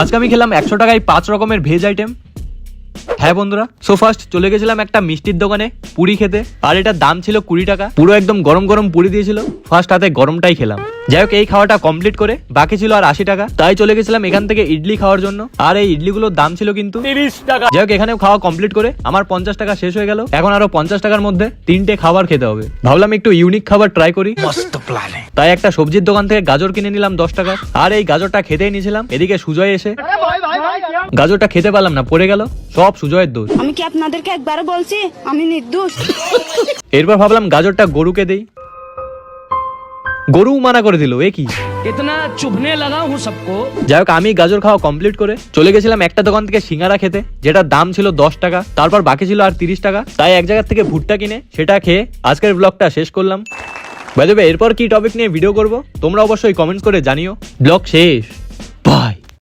আজকে আমি খেলাম 100 টাকায় 5 রকমের ভেজ আইটেম। হ্যাঁ বন্ধুরা, সো ফার্স্ট চলে গেছিলাম একটা মিষ্টির দোকানে পুরি খেতে, আর এটার দাম ছিল 20 টাকা। পুরো একদম গরম গরম পুরি দিয়েছিল, ফার্স্ট হাতে গরমটাই খেলাম। যাই হোক, এই খাওয়াটা কমপ্লিট করে বাকি ছিল আর 80 টাকা, তাই চলে গেছিলাম এখান থেকে ইডলি খাওয়ার জন্য। আর এই ইডলিগুলোর দাম ছিল কিন্তু 30 টাকা। যাই হোক, এখানেও খাওয়া কমপ্লিট করে আমার 50 টাকা শেষ হয়ে গেল। এখন আরো 50 টাকার মধ্যে 3টে খাবার খেতে হবে। ভাবলাম একটু ইউনিক খাবার ট্রাই করি, তাই একটা সবজির দোকান থেকে গাজর কিনে নিলাম 10 টাকা। আর এই গাজরটা খেতেই নিয়েছিলাম, এদিকে সুজয় এসে গাজরটা খেতে পারলাম না, পড়ে গেল। সব সুজয়ের দোষ। আমি কি আপনাদেরকে একবার বলছি আমি নির্দোষ? এরপর ভাবলাম গাজরটা গরুকে দেই, গরু মানা করে দিল, এ কি इतना चुभने लगा हूँ सबको। যাই হোক, আমি গাজর খাওয়া কমপ্লিট করে চলে গেছিলাম একটা দোকান থেকে সিঙ্গারা খেতে, যেটার দাম ছিল 10 টাকা। তারপর বাকি ছিল আর 30 টাকা, তাই এক জায়গা থেকে ভুট্টা কিনে সেটা খেয়ে আজকের ব্লগটা শেষ করলাম। বাই দ্য ওয়ে, এরপর কি টপিক নিয়ে ভিডিও করব তোমরা অবশ্যই কমেন্টস করে জানিও। ব্লগ শেষ, বাই।